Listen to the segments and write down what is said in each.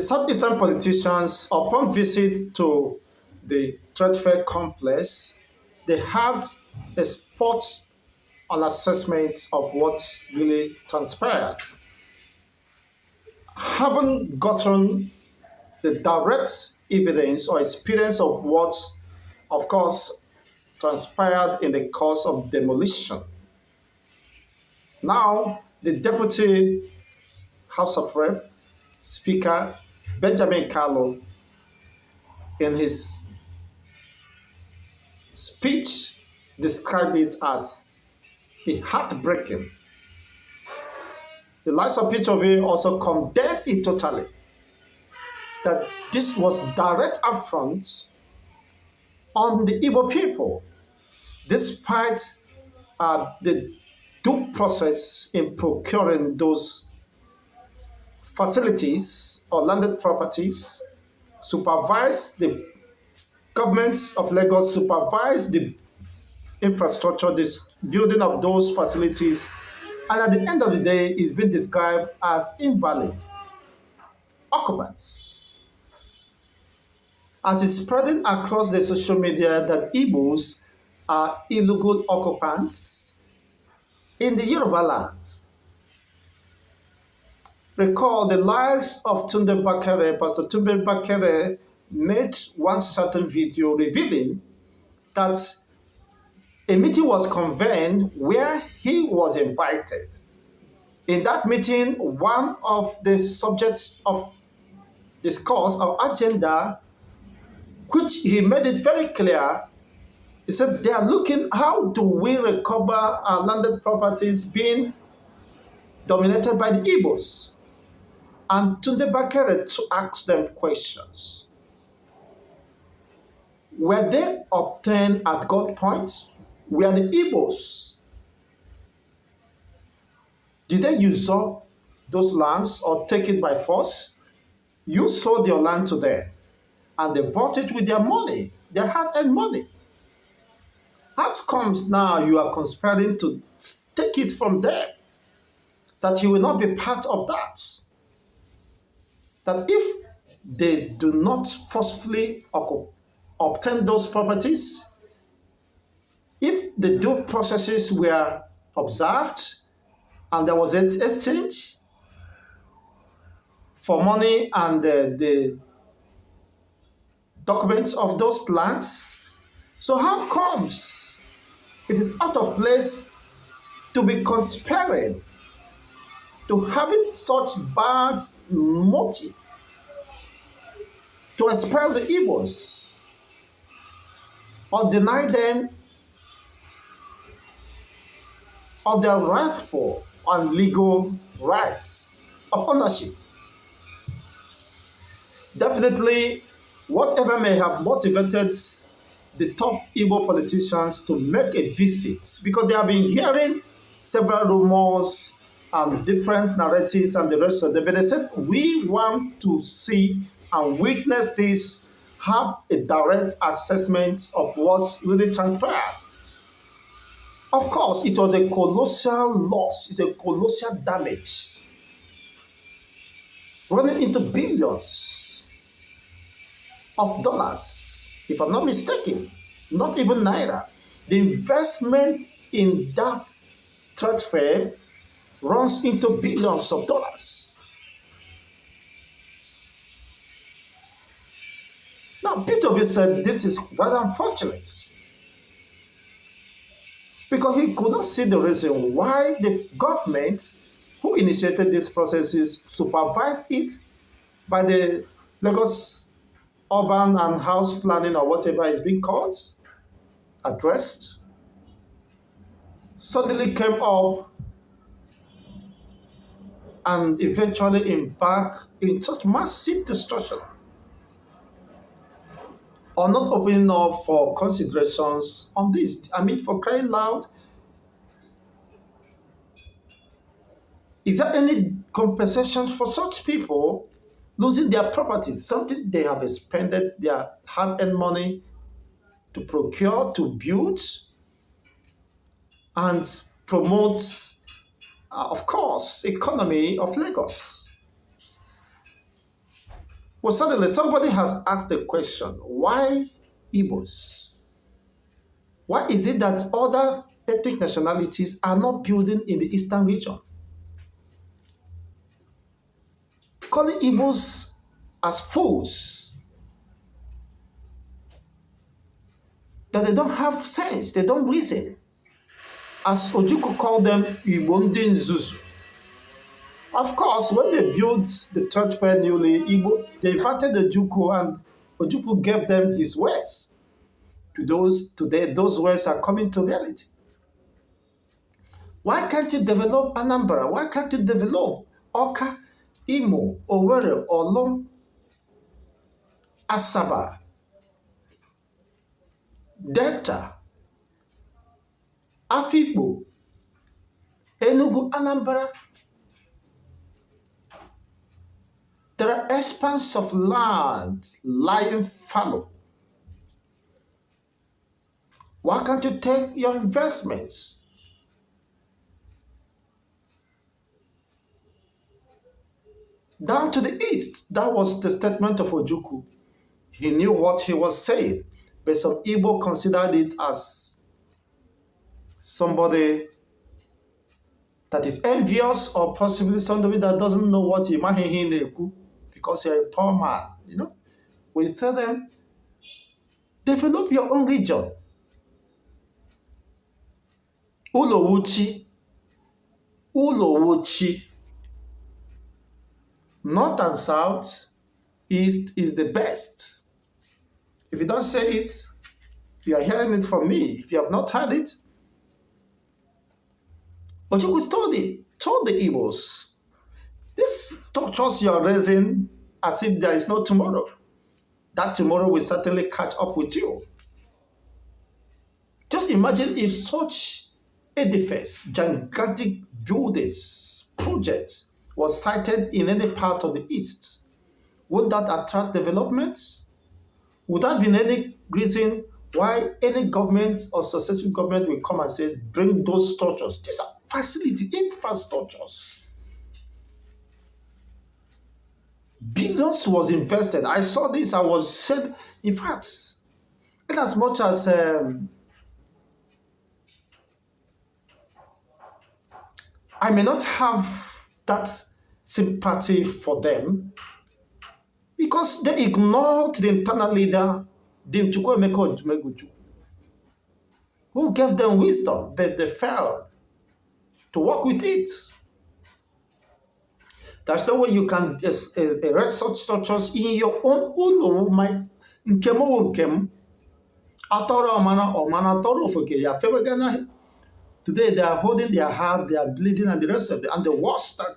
Southeastern politicians, upon visit to the Tradefair complex, they had a spot on assessment of what really transpired. Haven't gotten the direct evidence or experience of what, of course, transpired in the course of demolition. Now, the Deputy House of Rep, Speaker Benjamin Carlo, in his speech, described it as a heartbreaking. The likes of Peter Obi also condemned it totally, that this was direct affront on the Igbo people, despite the due process in procuring those facilities or landed properties, supervise the governments of Lagos, supervise the infrastructure, the building of those facilities, and at the end of the day, it's been described as invalid occupants. As it's spreading across the social media that Igbos are illegal occupants in the Yoruba land. Recall the likes of Tunde Bakere, Pastor Tunde Bakere made one certain video revealing that a meeting was convened where he was invited. In that meeting, one of the subjects of discourse or agenda, which he made it very clear, he said they are looking how do we recover our landed properties being dominated by the Igbos. And Tunde Bakere to ask them questions. Were they obtained at gunpoint? Were the Igbos? Did they usurp those lands or take it by force? You sold your land to them, and they bought it with their money, their hard-earned money. How comes now you are conspiring to take it from them? That you will not be part of that? That if they do not forcefully obtain those properties, if the due processes were observed and there was an exchange for money and the documents of those lands, so how comes it is out of place to be conspiring, to having such bad motive to expel the Igbos or deny them of their rightful and legal rights of ownership? Definitely, whatever may have motivated the top Igbo politicians to make a visit, because they have been hearing several rumors and different narratives and the rest of them, but they said, we want to see and witness this, have a direct assessment of what really transpired. Of course, it was a colossal loss, it's a colossal damage, running into billions of dollars, if I'm not mistaken, not even naira. The investment in that Tradefair runs into billions of dollars. Now, Peter Obi said this is very unfortunate because he could not see the reason why the government who initiated these processes supervised it by the Lagos urban and house planning or whatever is being called, addressed, suddenly came up and eventually embarked in such massive destruction, or not opening up for considerations on this. I mean, for crying loud, is there any compensation for such people losing their properties, something they have expended their hard-earned money to procure, to build, and promote, of course, economy of Lagos? Well, suddenly somebody has asked the question, why Igbos? Why is it that other ethnic nationalities are not building in the eastern region? Calling Igbos as fools, that they don't have sense, they don't reason. As Ojukwu called them, Igbo ndị nzuzu. Of course, when they built the Tradefair newly, they invited Ojukwu and Ojukwu gave them his words. Today, those words are coming to reality. Why can't you develop Anambra? Why can't you develop Oka, Imo, Owerri, Olom, Asaba, Delta, Afikpo, Enugu, Anambra? There are expanse of land lying fallow. Why can't you take your investments? Down to the east. That was the statement of Ojukwu. He knew what he was saying, but some Igbo considered it as somebody that is envious or possibly somebody that doesn't know what he might because you're a poor man. You know, we tell them, develop your own region. Ulowuchi, north and south, east is the best. If you don't say it, you are hearing it from me. If you have not heard it, Ojukwu told the Igbos, these structures you are raising as if there is no tomorrow. That tomorrow will certainly catch up with you. Just imagine if such edifice, gigantic buildings, projects was sited in any part of the East. Would that attract development? Would that be any reason why any government or successful government will come and say, bring those structures? These are facility, infrastructures. Billions was invested. I saw this, I was said, in fact, in as much as I may not have that sympathy for them because they ignored the internal leader, who gave them wisdom, but they failed to work with it. There's no way you can erect such structures in your own Today they are holding their heart, they are bleeding, and the rest of it. And the worst that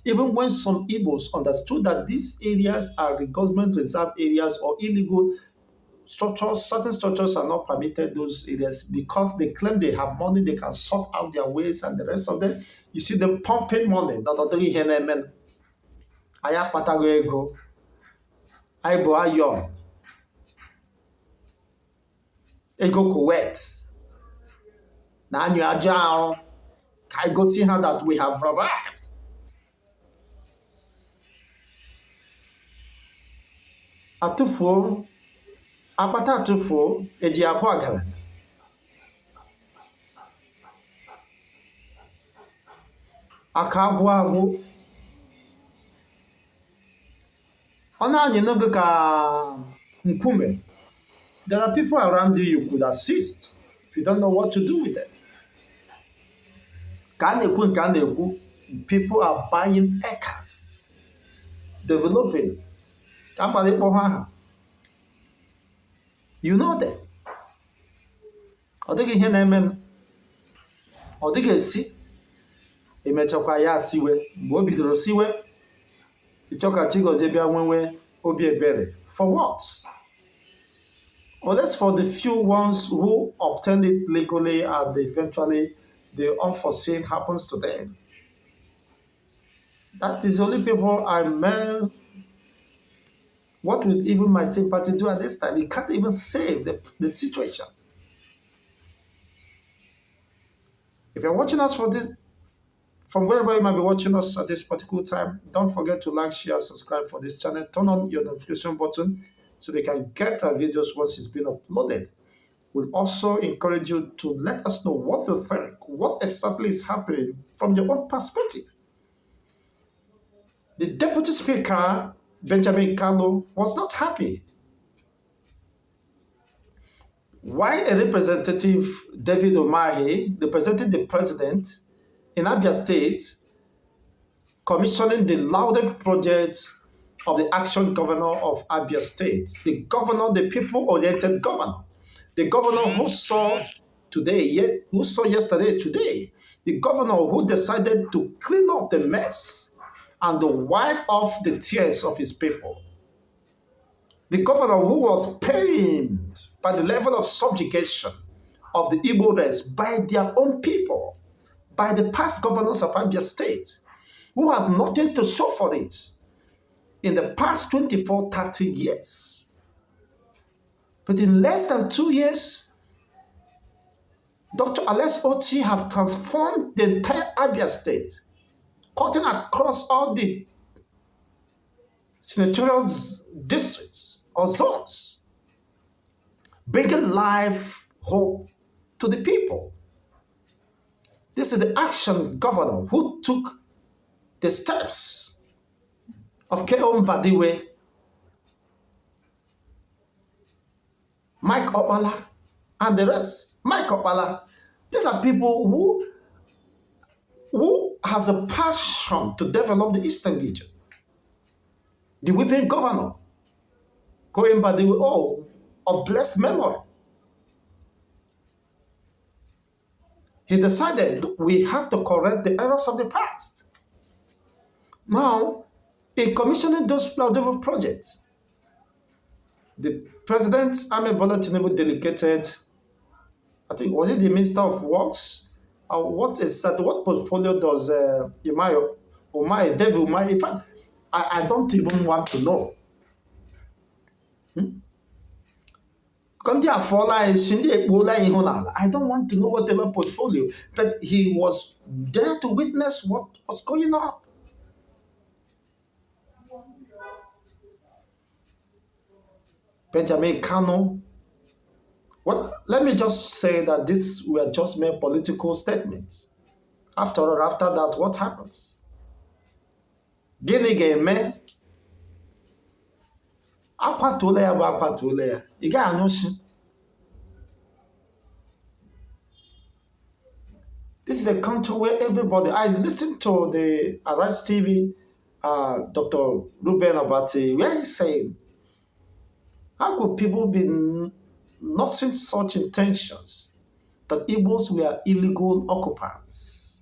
even when some Igbos understood that these areas are the government reserve areas or illegal structures, certain structures are not permitted those areas because they claim they have money, they can sort out their ways and the rest of them. You see them pumping money. Ego Kuwait. Now you are down. Can I go see how that we have survived? Atufo, apata atufo, eji apo agara. Akabu abu. Ona anyi no ka nkume. There are people around you could assist if you don't know what to do with them. People are buying acres, developing. You know that. For what? Well, that's for the few ones who obtained it legally and eventually the unforeseen happens to them. That is only people I met. What will even my sympathy do at this time? It can't even save the situation. If you're watching us from wherever you might be watching us at this particular time, don't forget to like, share, subscribe for this channel. Turn on your notification button so they can get our videos once it's been uploaded. We'll also encourage you to let us know what you think, what exactly is happening from your own perspective. The Deputy Speaker, Benjamin Kalu, was not happy. Why a representative, David Umahi, representing the president in Abia State, commissioning the lauded project of the action governor of Abia State, the governor, the people-oriented governor, the governor who saw yesterday, today, the governor who decided to clean up the mess and to wipe off the tears of his people. The governor who was pained by the level of subjugation of the Igbo race by their own people, by the past governors of Abia State, who had nothing to show for it in the past 24, 30 years. But in less than 2 years, Dr. Alex Oti have transformed the entire Abia State, cutting across all the senatorial districts or zones, bringing life, hope to the people. This is the action governor who took the steps of K.O. Mbadiwe, Mike Opala, and the rest. Mike Opala, these are people who has a passion to develop the Eastern region. The whipping governor, K.O. Mbadiwe, of blessed memory. He decided we have to correct the errors of the past. Now, in commissioning those laudable projects, the President Ahmed Bola Tinubu delegated, I think, was it the Minister of Works? What portfolio does David Umahi? In fact, I don't even want to know. I don't want to know whatever portfolio, but he was there to witness what was going on. Benjamin Kanu. Well, let me just say that these were just mere political statements. After all, after that, what happens? Gịnị ga-eme? Akwatule ya bụ akwatule ya. Ị ga-anụshi. This is a country where everybody, I listened to the Arise TV, Dr. Ruben Abati, where he's saying, how could people be nursing such intentions that Igbos were illegal occupants,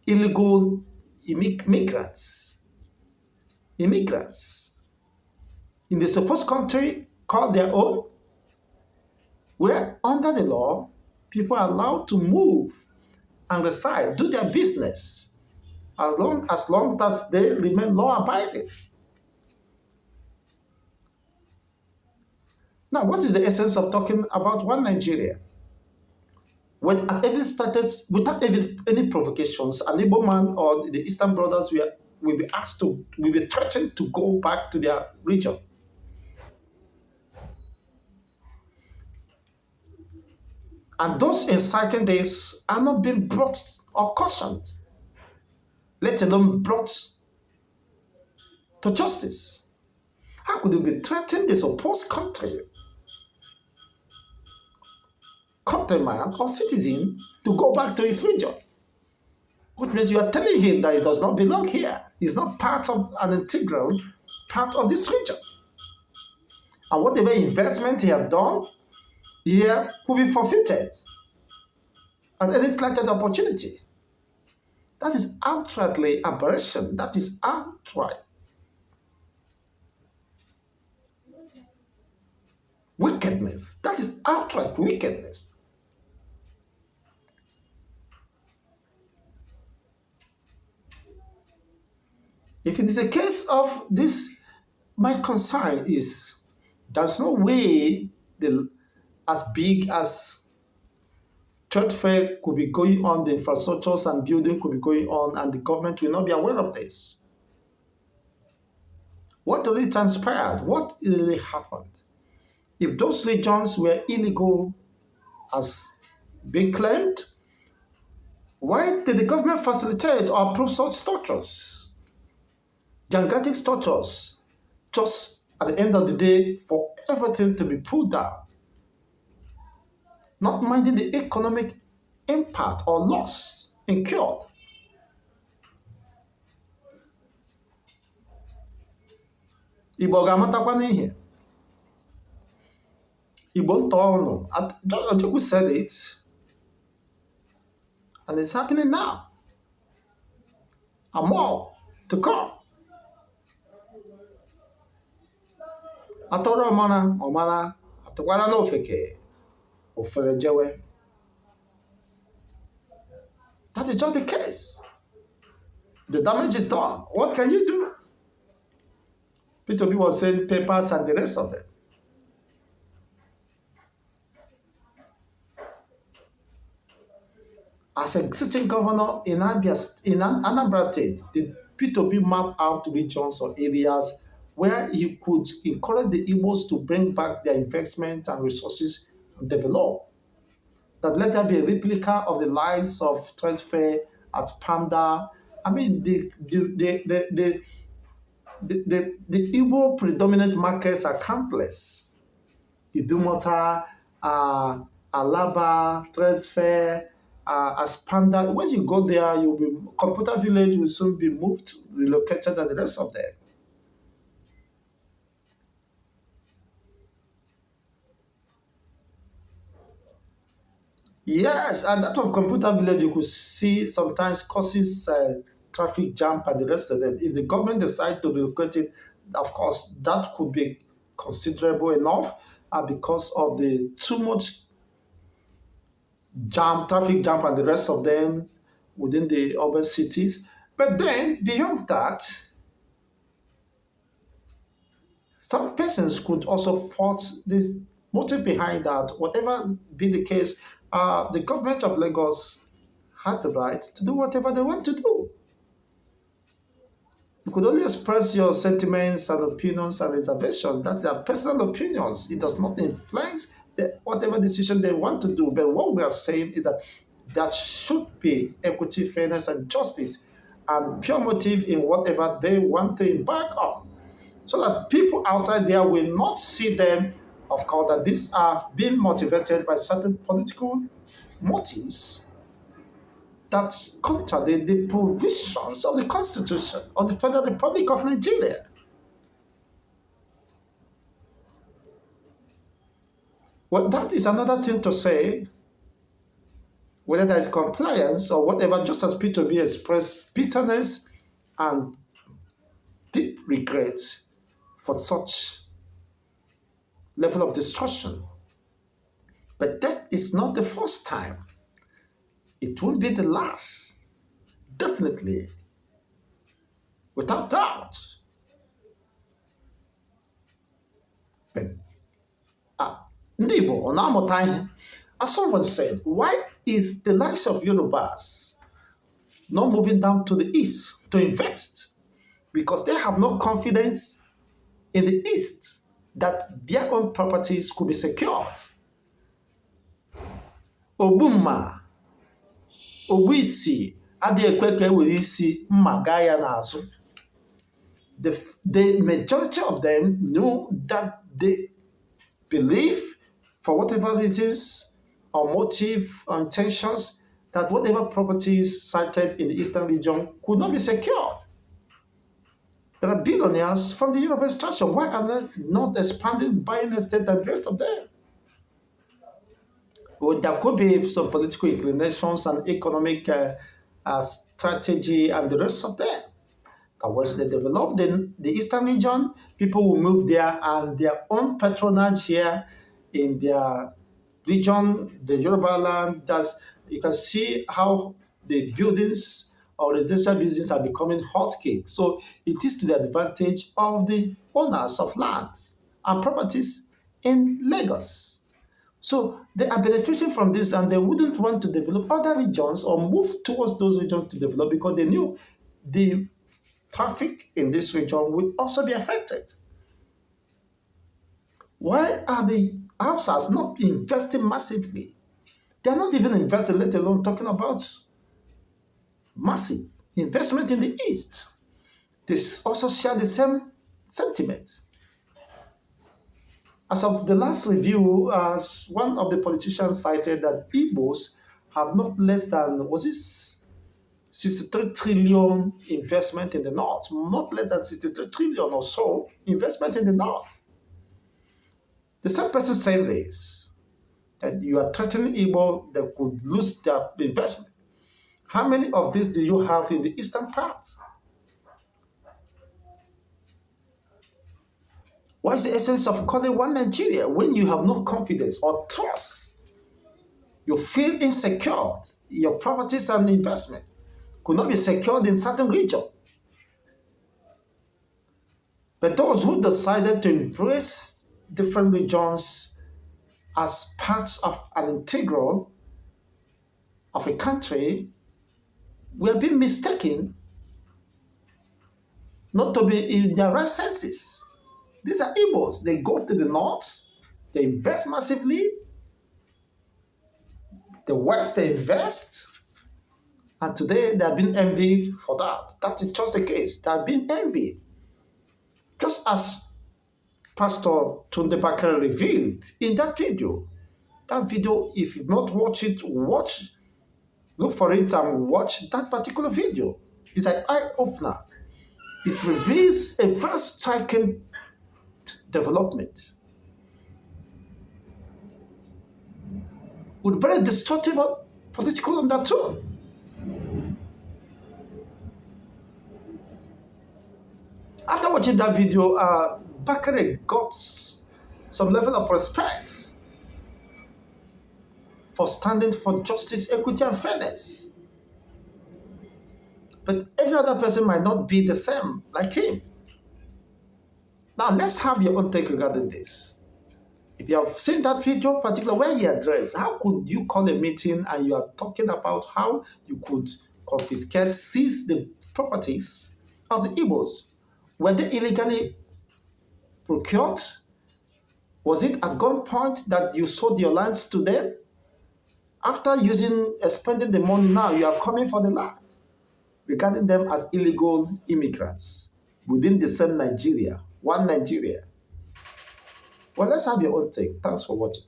illegal immigrants in the supposed country called their own, where under the law, people are allowed to move and reside, do their business, as long as they remain law-abiding. Now, what is the essence of talking about one Nigeria? When at every status, without any provocations, an Igbo man or the Eastern brothers will be threatened to go back to their region. And those inciting this are not being brought or cautioned, let alone brought to justice. How could you be threatening the supposed countryman or citizen to go back to his region? Which means you are telling him that he does not belong here. He's not part of an integral part of this region. And whatever investment he has done here will be forfeited at any slighted opportunity. That is outrightly aberration. That is outright wickedness. That is outright wickedness. If it is a case of this, my concern is there's no way as big as trade fair could be going on, the infrastructures and building could be going on, and the government will not be aware of this. What really transpired? What really happened? If those regions were illegal as being claimed, why did the government facilitate or approve such structures? Gigantic structures, just at the end of the day, for everything to be pulled down, not minding the economic impact or loss incurred. Igbo ga-amatakwa n'ihe. Igbo nta ọnụ. Ojukwu said it, and it's happening now. And more to come. Atọrọ ọmara, atụkwara n'ofeke, ofere jewe. That is just the case. The damage is done. What can you do? P2P was saying papers and the rest of them. As a sitting governor in Anambra State, the P2P mapped out regions or areas where he could encourage the Igbos to bring back their investment and resources and develop. That let there be a replica of the lives of Tradefair at Panda. I mean, the Igbo predominant markets are countless. Idumota, Alaba, Tradefair, as Panda. When you go there, Computer Village will soon be moved, relocated, and the rest of them. Yes, and that of Computer Village, you could see sometimes causes traffic jam and the rest of them. If the government decides to relocate it, of course, that could be considerable enough because of the too much traffic jam and the rest of them within the urban cities. But then, beyond that, some persons could also fault the motive behind that. Whatever be the case, the government of Lagos has the right to do whatever they want to do. You could only express your sentiments and opinions and reservations. That's their personal opinions. It does not influence whatever decision they want to do. But what we are saying is that there should be equity, fairness, and justice, and pure motive in whatever they want to embark on, so that people outside there will not see them, of course, that these are being motivated by certain political motives that contradict the provisions of the Constitution of the Federal Republic of Nigeria. Well, that is another thing to say, whether there is compliance or whatever, just as P2B expressed bitterness and deep regret for such level of destruction. But that is not the first time. It won't be the last. Definitely. Without doubt. But Igbo, as someone said, why is the likes of Yorubas not moving down to the east to invest? Because they have no confidence in the east that their own properties could be secured. Obumma, Obuisi, Adekweke Wilisi, Magaya Nazu. The majority of them know that they believe, for whatever reasons or motive or intentions, that whatever properties cited in the eastern region could not be secured. There are billionaires from the European structure. Why are they not expanding, buying estate and the rest of them? Well, there could be some political inclinations and economic strategy and the rest of them. That once they develop the eastern region, people will move there, and their own patronage here in their region, the Yoruba land, you can see how the buildings or residential buildings are becoming hotcakes. So it is to the advantage of the owners of land and properties in Lagos. So they are benefiting from this, and they wouldn't want to develop other regions or move towards those regions to develop because they knew the traffic in this region will also be affected. Why are the Hausas not investing massively? They're not even investing, let alone talking about massive investment in the East. They also share the same sentiment. As of the last review, one of the politicians cited that Igbos have not less than, was it 63 trillion investment in the North? Not less than 63 trillion or so investment in the North. The same person said this, that you are threatening Igbo that could lose their investment. How many of these do you have in the eastern part? What is the essence of calling one Nigeria when you have no confidence or trust? You feel insecure. Your properties and investment could not be secured in certain region. But those who decided to embrace different regions as parts of an integral of a country were being mistaken not to be in their right senses. These are Igbos. They go to the north, they invest massively. The West, they invest. And today, they are being envied for that. That is just the case. They are being envied. Just as Pastor Tunde Bakare revealed in that video. That video, if you not watch it, look for it and watch that particular video. It's an eye-opener. It reveals a very striking development with very destructive political undertone. After watching that video, Bakare got some level of respect for standing for justice, equity, and fairness. But every other person might not be the same like him. Now, let's have your own take regarding this. If you have seen that video, particularly where he addressed, how could you call a meeting and you are talking about how you could confiscate, seize the properties of the Igbos? Were they illegally procured? Was it at gunpoint that you sold your lands to them? After spending the money now, you are coming for the land, regarding them as illegal immigrants within the same Nigeria, one Nigeria. Well, let's have your own take. Thanks for watching.